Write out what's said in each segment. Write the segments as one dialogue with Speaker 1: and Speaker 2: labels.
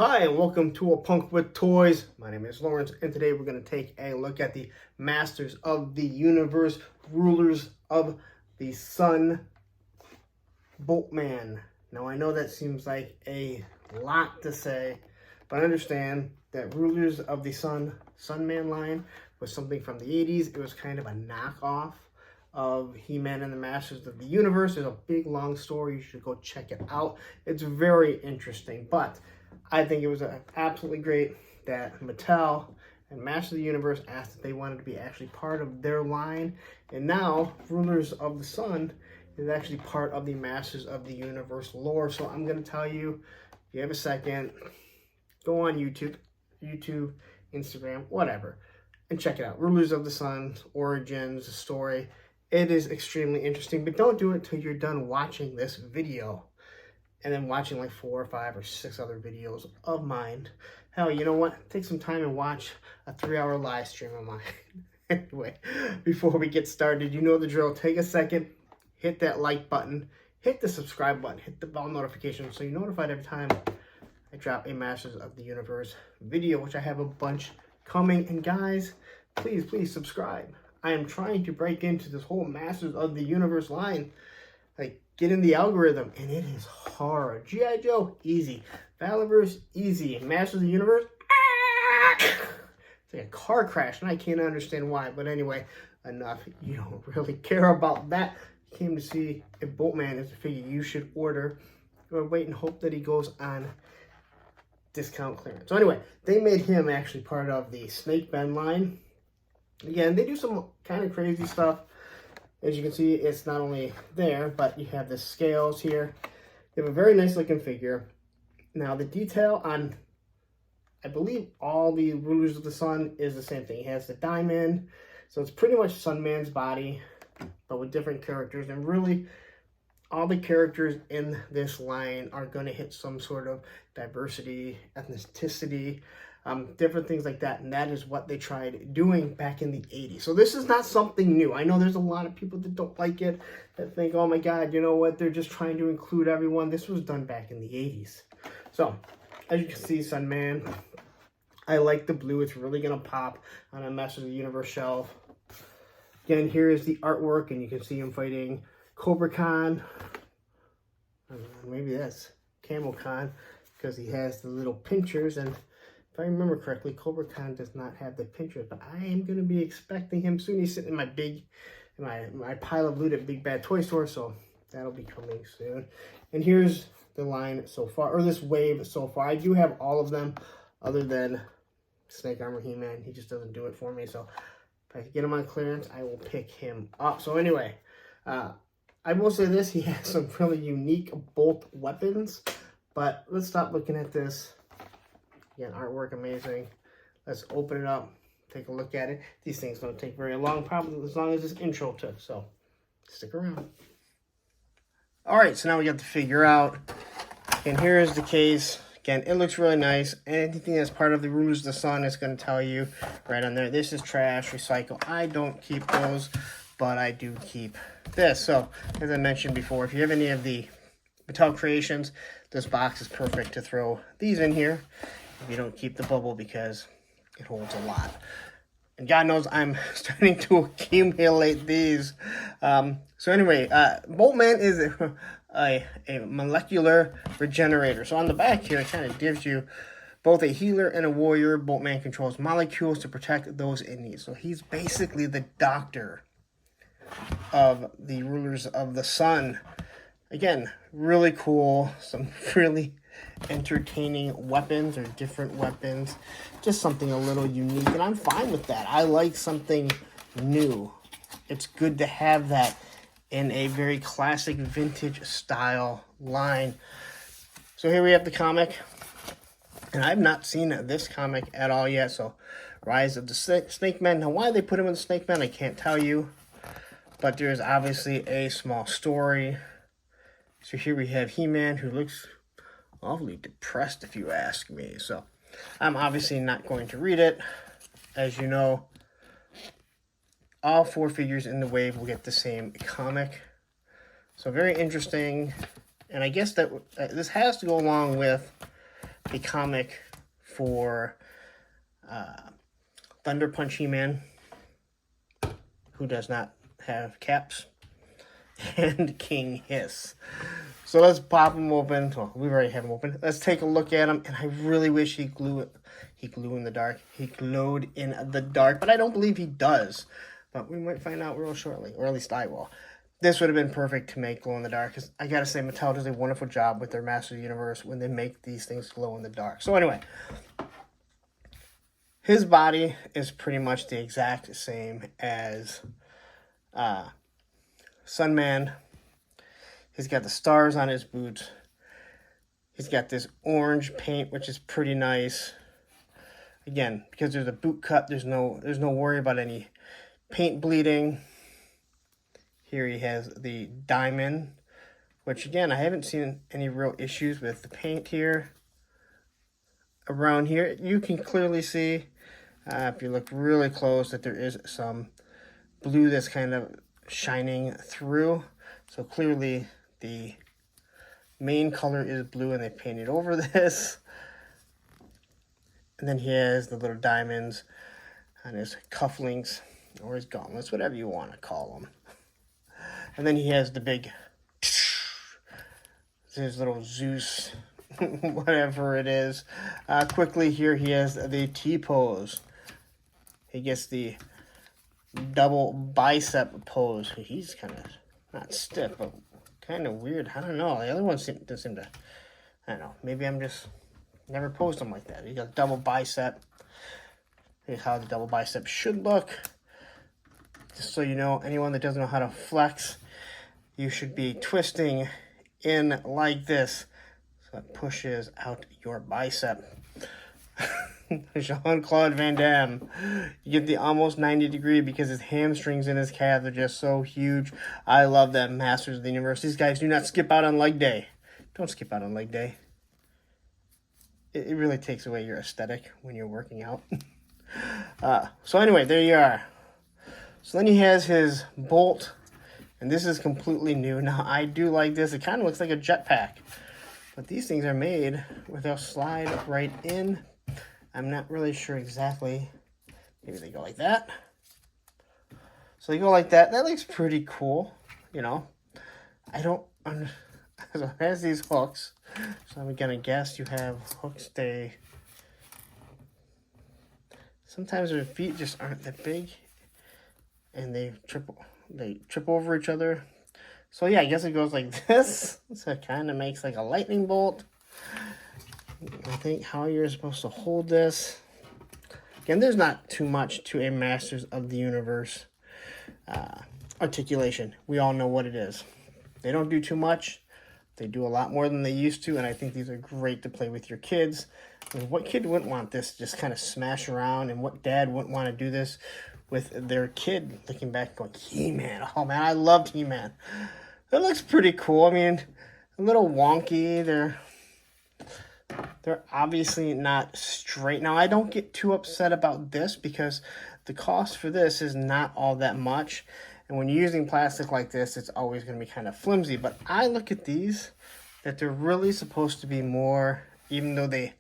Speaker 1: Hi, and welcome to A Punk with Toys. My name is Lawrence, and today we're going to take a look at the Masters of the Universe, Rulers of the Sun, Boltman. Now, I know that seems like a lot to say, but understand that Rulers of the Sun, Sunman line, was something from the 80s. It was kind of a knockoff of He-Man and the Masters of the Universe. It's a big, long story. You should go check it out. It's very interesting, but I think it was absolutely great that Mattel and Masters of the Universe asked if they wanted to be actually part of their line. And now, Rulers of the Sun is actually part of the Masters of the Universe lore. So I'm going to tell you, if you have a second, go on YouTube, Instagram, whatever, and check it out. Rulers of the Sun, origins, story. It is extremely interesting, but don't do it till you're done watching this video. And then watching like 4 or 5 or 6 other videos of mine. Hell, you know what? Take some time and watch a 3-hour live stream of mine. Anyway, before we get started, you know the drill. Take a second, hit that like button, hit the subscribe button, hit the bell notification so you're notified every time I drop a Masters of the Universe video, which I have a bunch coming. And guys, please subscribe. I am trying to break into this whole Masters of the Universe line. Like, get in the algorithm, and it is hard. G.I. Joe, easy. Valiverse, easy. Masters of the Universe, it's like a car crash, and I can't understand why. But anyway, enough. You don't really care about that. You came to see if Boltman is a figure you should order, or wait and hope that he goes on discount clearance. So anyway, they made him actually part of the Snake Ben line. Again, they do some kind of crazy stuff. As you can see, it's not only there, but you have the scales here. They have a very nice looking figure. Now, the detail on, I believe, all the Rulers of the Sun is the same thing. He has the diamond, so it's pretty much Sunman's body, but with different characters. And really, all the characters in this line are going to hit some sort of diversity, ethnicity, different things like that. And that is what they tried doing back in the 80s. So this is not something new. I know there's a lot of people that don't like it, that think, oh my God, you know what? They're just trying to include everyone. This was done back in the 80s. So, as you can see, Sunman, I like the blue. It's really going to pop on a Masters of the Universe shelf. Again, here is the artwork, and you can see him fighting Cobra Khan. Maybe that's Camel Khan, because he has the little pinchers. And if I remember correctly, Cobra Khan does not have the pinchers, but I am going to be expecting him soon. He's sitting in my pile of loot at Big Bad Toy Store, so that'll be coming soon. And here's the line so far, or this wave so far. I do have all of them, other than Snake Armor He-Man. He just doesn't do it for me, so if I can get him on clearance, I will pick him up. So anyway, I will say this, he has some really unique bolt weapons, but let's stop looking at this. Again, artwork amazing. Let's open it up, take a look at it. These things don't take very long, probably as long as this intro took, so stick around. All right, so now we got the figure out, and here is the case. Again, it looks really nice. Anything that's part of the Rulers of the Sun is going to tell you right on there, this is trash, recycle. I don't keep those, but I do keep this. So, as I mentioned before, if you have any of the Mattel creations, this box is perfect to throw these in here. If you don't keep the bubble, because it holds a lot. And God knows I'm starting to accumulate these. So anyway, Boltman is a molecular regenerator. So on the back here, it kind of gives you both a healer and a warrior. Boltman controls molecules to protect those in need. So he's basically the doctor of the Rulers of the Sun. Again, really cool. Some really entertaining weapons, or different weapons. Just something a little unique, and I'm fine with that. I like something new. It's good to have that in a very classic vintage style line. So here we have the comic, and I've not seen this comic at all yet. So Rise of the Snake Men. Now, why they put him in the Snake Men, I can't tell you, but there's obviously a small story. So here we have He-Man, who looks awfully depressed, if you ask me. So I'm obviously not going to read it. As you know, all 4 figures in the wave will get the same comic. So very interesting. And I guess that this has to go along with a comic for Thunder Punch He-Man, who does not have caps, and King Hiss. So let's pop them open. Well, we already have them open. Let's take a look at them, and I really wish he glowed in the dark. He glowed in the dark, but I don't believe he does. But we might find out real shortly, or at least I will. This would have been perfect to make glow in the dark, because I gotta say, Mattel does a wonderful job with their Masters of the Universe when they make these things glow in the dark. So anyway, his body is pretty much the exact same as Sunman. He's got the stars on his boots. He's got this orange paint, which is pretty nice. Again, because there's a boot cut, there's no worry about any paint bleeding. Here he has the diamond, which again, I haven't seen any real issues with the paint here. Around here, you can clearly see, if you look really close, that there is some blue that's kind of shining through. So clearly the main color is blue and they painted over this. And then he has the little diamonds on his cufflinks or his gauntlets, whatever you want to call them. And then he has the big, his little Zeus, whatever it is. Quickly here, he has the T-pose. He gets the double bicep pose. He's kind of, not stiff, but kind of weird. I don't know. The other ones doesn't seem to, I don't know. Maybe I'm just, never posed him like that. He got double bicep. Here's how the double bicep should look. Just so you know, anyone that doesn't know how to flex, you should be twisting in like this. So it pushes out your bicep. Jean-Claude Van Damme. You get the almost 90 degree because his hamstrings and his calves are just so huge. I love that Masters of the Universe. These guys do not skip out on leg day. Don't skip out on leg day. It really takes away your aesthetic when you're working out. So anyway, there you are. So then he has his bolt, and this is completely new. Now, I do like this. It kind of looks like a jetpack, but these things are made where they'll slide right in. I'm not really sure exactly. Maybe they go like that. So they go like that. That looks pretty cool, you know. I don't, so it has these hooks. So I'm gonna guess you have hooks. Sometimes their feet just aren't that big, and they trip over each other. So yeah, I guess it goes like this. So it kind of makes like a lightning bolt. I think how you're supposed to hold this. Again, there's not too much to a Masters of the Universe articulation. We all know what it is. They don't do too much. They do a lot more than they used to, and I think these are great to play with your kids. I mean, what kid wouldn't want this to just kind of smash around, and what dad wouldn't want to do this with their kid looking back going, He-Man, oh man, I loved He-Man. That looks pretty cool. I mean, a little wonky. They're obviously not straight. Now, I don't get too upset about this because the cost for this is not all that much. And when you're using plastic like this, it's always going to be kind of flimsy. But I look at these, that they're really supposed to be more, even though they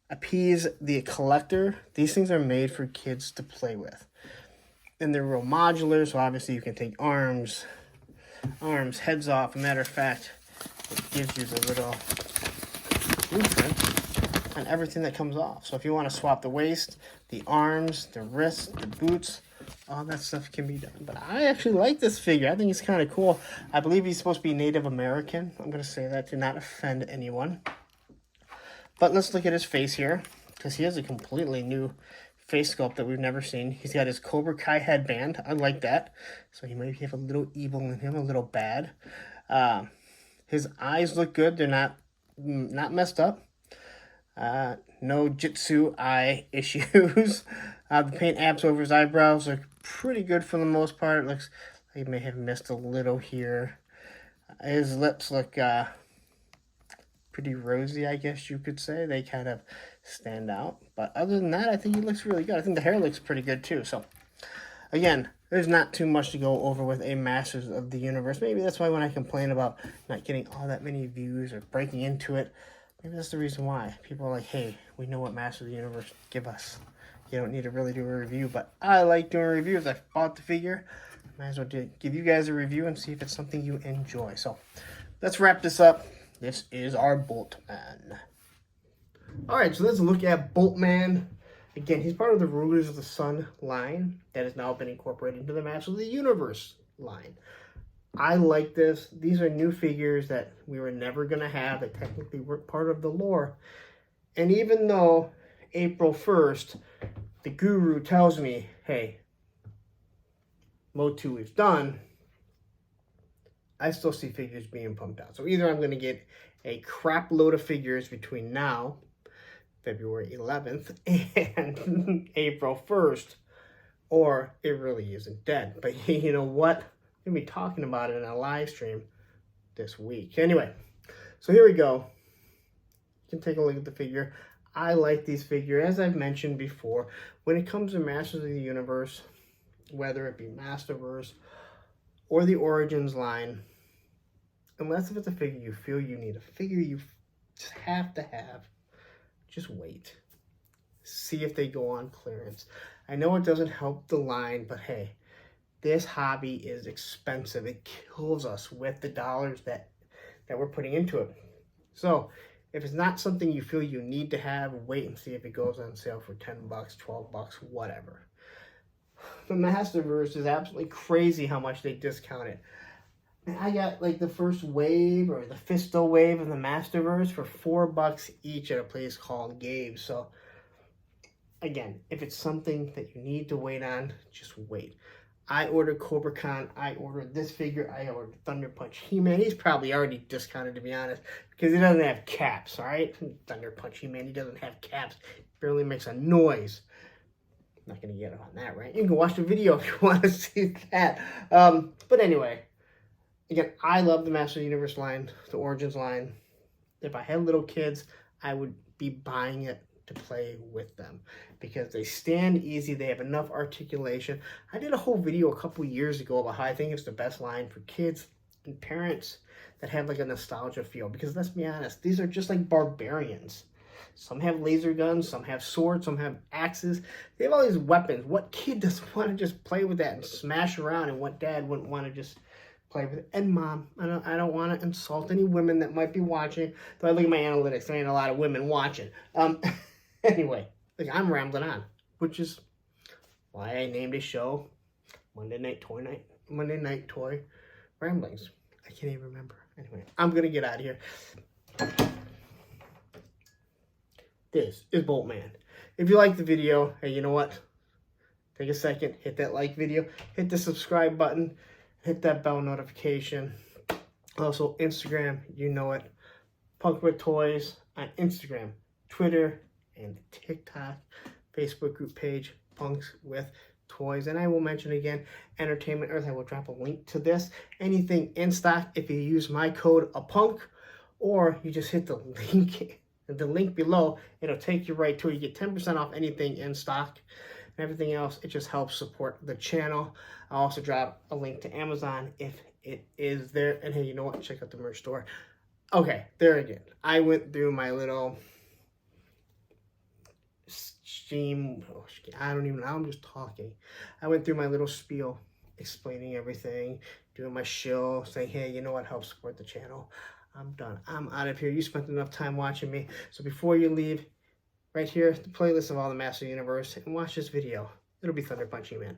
Speaker 1: appease the collector, these things are made for kids to play with. And they're real modular, so obviously you can take arms, heads off. As a matter of fact, it gives you the little blueprint on everything that comes off. So if you want to swap the waist, the arms, the wrists, the boots, all that stuff can be done. But I actually like this figure. I think it's kind of cool. I believe he's supposed to be Native American. I'm going to say that to not offend anyone. But let's look at his face here, because he has a completely new face sculpt that we've never seen. He's got his Cobra Kai headband. I like that. So he might have a little evil in him, a little bad. His eyes look good. They're not messed up. No Jitsu eye issues. The paint apps over his eyebrows look pretty good for the most part. It looks like he may have missed a little here. His lips look pretty rosy, I guess you could say. They kind of stand out. But other than that, I think he looks really good. I think the hair looks pretty good too. So, again, there's not too much to go over with a Masters of the Universe. Maybe that's why when I complain about not getting all that many views or breaking into it, Maybe that's the reason why. People are like, hey, we know what Master of the Universe, give us. You don't need to really do a review, but I like doing reviews. I bought the figure. Might as well give you guys a review and see if it's something you enjoy. So let's wrap this up. This is our Boltman. Alright, so let's look at Boltman. Again, he's part of the Rulers of the Sun line that has now been incorporated into the Masters of the Universe line. I like this. These are new figures that we were never going to have that technically weren't part of the lore. And even though April 1st, the guru tells me, hey, MOTU is done, I still see figures being pumped out. So either I'm going to get a crap load of figures between now, February 11th, and April 1st, or it really isn't dead. But you know what? I'm going to be talking about it in a live stream this week. Anyway, so here we go. You can take a look at the figure. I like these figures. As I've mentioned before, when it comes to Masters of the Universe, whether it be Masterverse or the Origins line, unless if it's a figure you feel you need, a figure you just have to have, just wait. See if they go on clearance. I know it doesn't help the line, but hey, this hobby is expensive. It kills us with the dollars that we're putting into it. So if it's not something you feel you need to have, wait and see if it goes on sale for 10 bucks, 12 bucks, whatever. The Masterverse is absolutely crazy how much they discount it. I got like the first wave or the Fisto wave of the Masterverse for 4 bucks each at a place called Gabe's. So again, if it's something that you need to wait on, just wait. I ordered Cobra Khan. I ordered this figure. I ordered Thunder Punch He-Man. He's probably already discounted, to be honest, because he doesn't have caps, all right? Thunder Punch He-Man, he doesn't have caps. Barely makes a noise. I'm not going to get on that, right? You can watch the video if you want to see that. But anyway, again, I love the Master of the Universe line, the Origins line. If I had little kids, I would be buying it to play with them because they stand easy. They have enough articulation. I did a whole video a couple years ago about how I think it's the best line for kids and parents that have like a nostalgia feel, because let's be honest, these are just like barbarians. Some have laser guns, some have swords, some have axes. They have all these weapons. What kid doesn't want to just play with that and smash around, and what dad wouldn't want to just play with it? And mom, I don't want to insult any women that might be watching, though I look at my analytics, there ain't a lot of women watching. Anyway, like I'm rambling on, which is why I named a show Monday Night Toy Ramblings. I can't even remember. Anyway, I'm gonna get out of here. This is Boltman. If you like the video, hey, you know what? Take a second, hit that like video, hit the subscribe button, hit that bell notification. Also, Instagram, you know it. Punk with Toys on Instagram, Twitter, and TikTok. Facebook group page, Punks with Toys. And I will mention again, Entertainment Earth. I will drop a link to this. Anything in stock if you use my code APUNK, or you just hit the link below. It'll take you right to it. You get 10% off anything in stock. And everything else, it just helps support the channel. I'll also drop a link to Amazon if it is there. And hey, you know what? Check out the merch store. Okay, there again. I went through my little stream. I don't even know. I'm just talking. I went through my little spiel, explaining everything, doing my shill, saying, hey, you know what? Help support the channel. I'm done. I'm out of here. You spent enough time watching me. So before you leave, right here, the playlist of all the Master Universe, and watch this video. It'll be Thunder Punch Man.